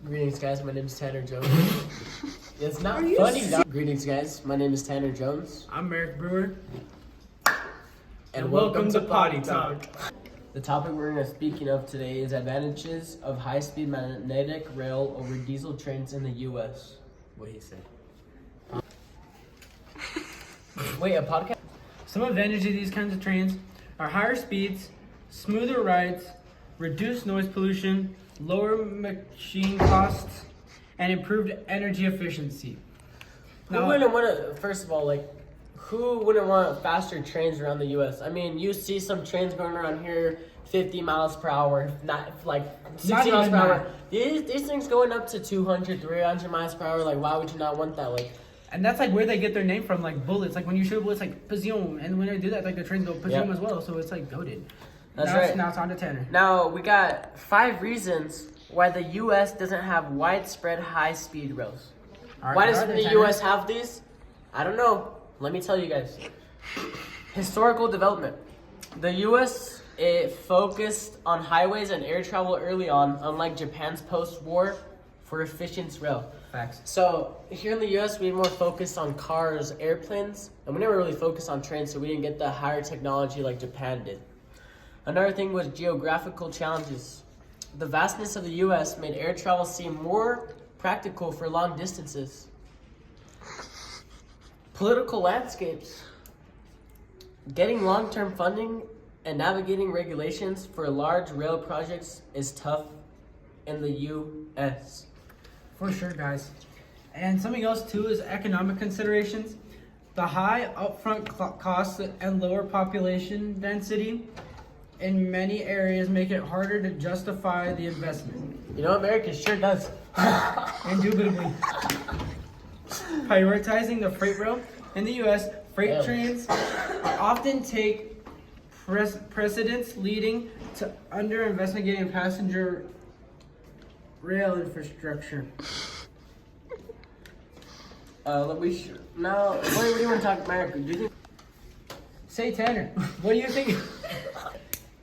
Greetings, guys. My name is Tanner Jones. It's not funny. Greetings, guys. My name is Tanner Jones. I'm Merrick Brewer. And welcome to Poddy Talk. The topic we're going to speaking of today is advantages of high-speed magnetic rail over diesel trains in the U.S. What he said. Wait, a podcast? Some advantages of these kinds of trains are higher speeds, smoother rides, reduced noise pollution, lower machine costs, and improved energy efficiency. Who wouldn't want to, first of all, who wouldn't want faster trains around the U.S.? I mean, you see some trains going around here 50 miles per hour, not 60 miles per hour. These things going up to 200, 300 miles per hour. Why would you not want that? And that's where they get their name from, bullets. When you shoot bullets, Pazion. And when they do that, the trains go Pazion as well. So it's goated. That's right. Now it's on to Tanner. Now, we got 5 reasons why the U.S. doesn't have widespread high-speed rails. Why doesn't the U.S. have these? I don't know. Let me tell you guys. Historical development. The U.S. it focused on highways and air travel early on, unlike Japan's post-war for efficient rail. Facts. So here in the U.S., we more focused on cars, airplanes, and we never really focused on trains, so we didn't get the higher technology like Japan did. Another thing was geographical challenges. The vastness of the U.S. made air travel seem more practical for long distances. Political landscapes. Getting long-term funding and navigating regulations for large rail projects is tough in the U.S. For sure, guys. And something else, too, is economic considerations. The high upfront costs and lower population density in many areas make it harder to justify the investment. You know, America sure does. Indubitably. Prioritizing the freight rail. In the U.S., freight trains often take precedence, leading to under-investigating in passenger rail infrastructure. Now, what do you want to talk about, America? Do you think? Say, Tanner, what do you think?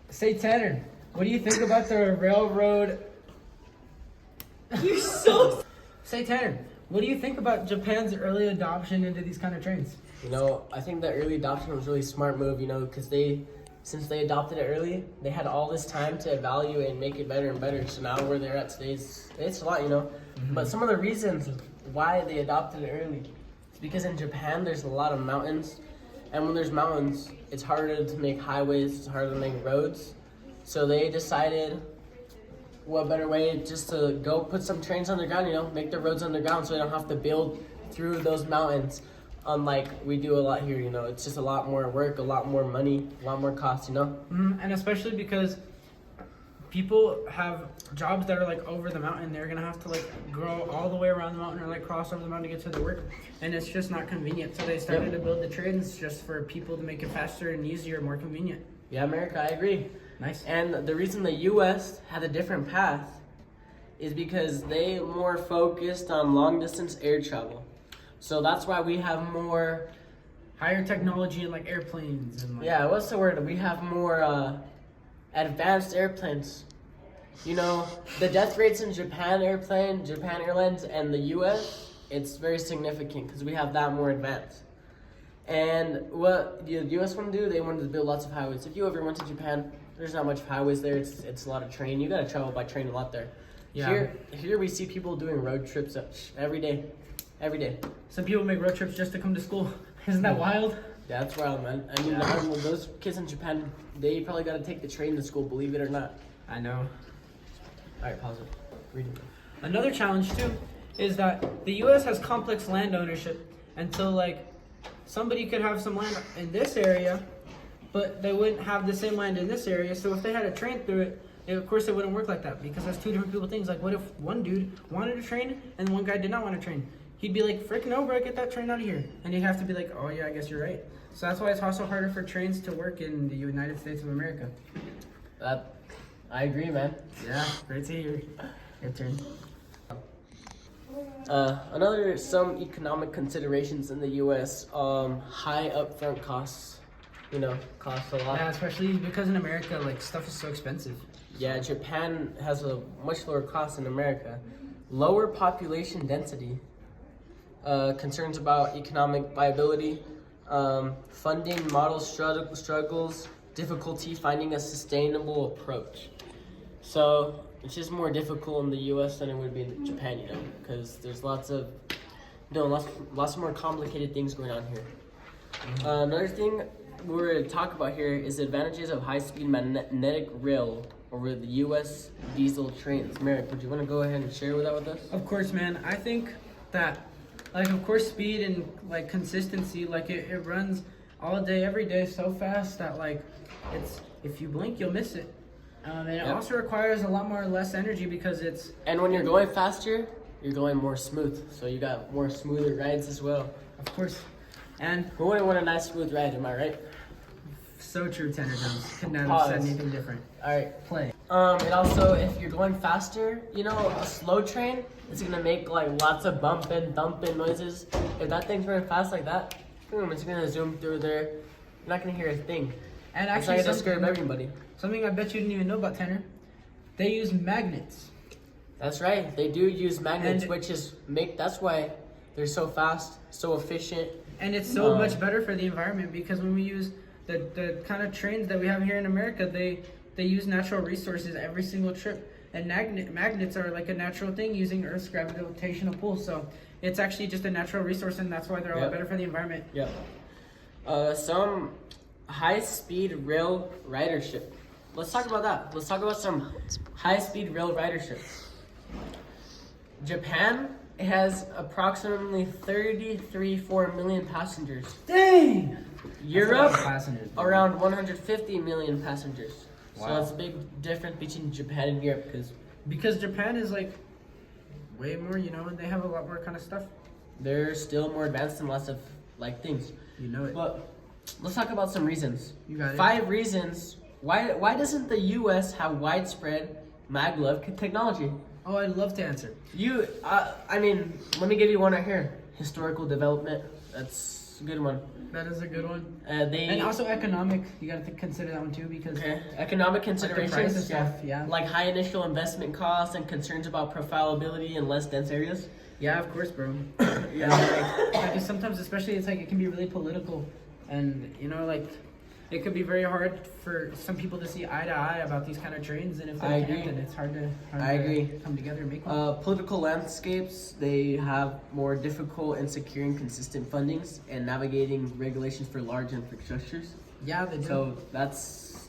Say, Tanner, what do you think about the railroad? You're so. Say, Tanner, what do you think about Japan's early adoption into these kind of trains? I think that early adoption was a really smart move, because since they adopted it early, they had all this time to evaluate and make it better and better. So now where they're at today, it's a lot, Mm-hmm. But some of the reasons why they adopted it early is because in Japan, there's a lot of mountains. And when there's mountains, it's harder to make highways, it's harder to make roads. So they decided, what better way just to go put some trains underground, make the roads underground so they don't have to build through those mountains. Unlike we do a lot here, it's just a lot more work, a lot more money, a lot more cost, Mm-hmm. And especially because people have jobs that are over the mountain. They're gonna have to go all the way around the mountain or cross over the mountain to get to their work, and it's just not convenient. So they started to build the trains just for people to make it faster and easier, more convenient. Yeah, America, I agree. Nice. And the reason the U.S. had a different path is because they more focused on long distance air travel. So that's why we have more higher technology in airplanes and what's the word? We have more advanced airplanes. The death rates in Japan Airlines, and the U.S., it's very significant because we have that more advanced. And what the U.S. want to do, they wanted to build lots of highways. If you ever went to Japan, there's not much highways there. It's a lot of train. You got to travel by train a lot there. Yeah. Here we see people doing road trips every day. Every day. Some people make road trips just to come to school. Isn't that wild? Yeah, that's wild, man. I mean, those kids in Japan, they probably got to take the train to school, believe it or not. I know. All right, pause it. Read it. Another challenge, too, is that the U.S. has complex land ownership. And so, somebody could have some land in this area, but they wouldn't have the same land in this area. So if they had a train through it, of course, it wouldn't work like that because that's two different people things. What if one dude wanted a train and one guy did not want a train? He'd be like, frick no, bro, get that train out of here. And he'd have to be like, oh, yeah, I guess you're right. So that's why it's also harder for trains to work in the United States of America. I agree, man. Yeah, great to hear. Your turn. Some economic considerations in the U.S., high upfront costs, cost a lot. Yeah, especially because in America, stuff is so expensive. Yeah, Japan has a much lower cost than America. lower population density, concerns about economic viability, funding model struggles, difficulty finding a sustainable approach. So it's just more difficult in the U.S. than it would be in Japan, you know, because there's lots more complicated things going on here. Another thing we're going to talk about here is the advantages of high-speed magnetic rail over the U.S. diesel trains. Merrick, would you want to go ahead and share that with us? Of course, man. I think that, like, of course, speed and, like, consistency, like, it runs all day, every day so fast that, like, it's, if you blink, you'll miss it. And it also requires a lot more less energy because it's... And when you're going faster, you're going more smooth. So you got more smoother rides as well. Of course. And... Who wouldn't want a nice smooth ride, am I right? So true, Tanner Jones. Could not have said anything different. Alright. Play. And also, if you're going faster, you know, a slow train is gonna make like lots of bumping, thumping noises. If that thing's running fast like that, boom, it's gonna zoom through there. You're not gonna hear a thing. And actually, it's not gonna disturb everybody. Something I bet you didn't even know about, Tanner. They use magnets. That's right. They do use magnets, And that's why they're so fast, so efficient. And it's so much better for the environment because when we use the kind of trains that we have here in America, they use natural resources every single trip. And magnets are like a natural thing using Earth's gravitational pull. So it's actually just a natural resource, and that's why they're a lot better for the environment. Yep. Some high-speed rail ridership. Let's talk about that. Let's talk about some high-speed rail ridership. Japan has approximately 33.4 million passengers. Dang! Europe, passengers, around 150 million passengers. Wow. So it's a big difference between Japan and Europe because Japan is like way more, you know, and they have a lot more kind of stuff. they're still more advanced in lots of like things. You know it. But let's talk about some reasons. You got it. 5 reasons why doesn't the U.S. have widespread maglev technology? Oh, I'd love to answer. I mean, let me give you one right here. Historical development. That's a good one. That is a good one. And also economic. You got to consider that one too because economic like the considerations. price of stuff, yeah. Like high initial investment costs and concerns about profilability in less dense areas. Yeah, of course, bro. Yeah, like sometimes, especially, it's like it can be really political, and you know, like it could be very hard for some people to see eye to eye about these kind of trains, and if they can't, then it's hard to come together and make one. Political landscapes, they have more difficult in securing consistent fundings and navigating regulations for large infrastructures. Yeah, they do. So that's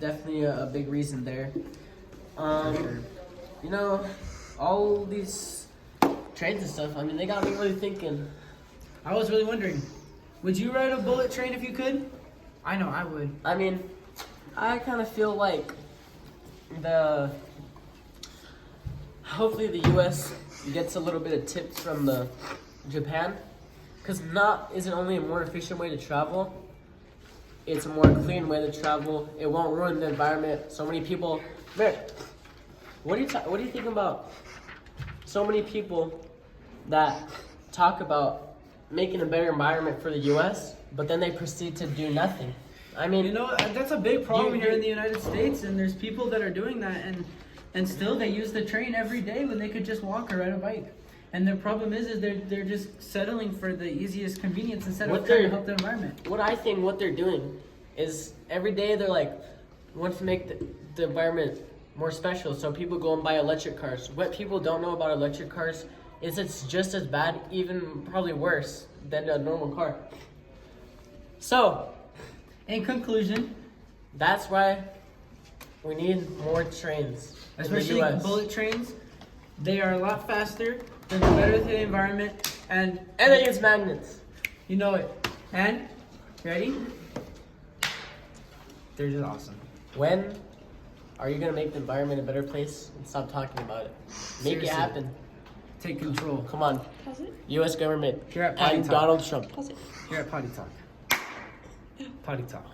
definitely a big reason there. Sure. You know, all these trains and stuff, I mean, they got me really thinking. I was really wondering, would you ride a bullet train if you could? I know I would. I mean, I kind of feel like hopefully the U.S. gets a little bit of tips from the Japan, because isn't only a more efficient way to travel, it's a more clean way to travel. It won't ruin the environment. So many people, what do you think about so many people that talk about making a better environment for the U.S., but then they proceed to do nothing? I mean, you know, that's a big problem here in the United States, and there's people that are doing that, and still they use the train every day when they could just walk or ride a bike. And the problem is they're just settling for the easiest convenience instead of trying to help the environment. What I think what they're doing is every day they're like, want to make the environment more special, so people go and buy electric cars. What people don't know about electric cars is it's just as bad, even probably worse than a normal car. So, in conclusion, that's why we need more trains. Especially bullet trains. They are a lot faster, they're better to the environment, and they use magnets. You know it. And, ready? They're just awesome. When are you going to make the environment a better place and stop talking about it? Make it happen. Take control. Come on. Pause it. U.S. government Here at Poddy and Talk. Donald Trump. Pause it. Here at Potty Talk. Potty Talk.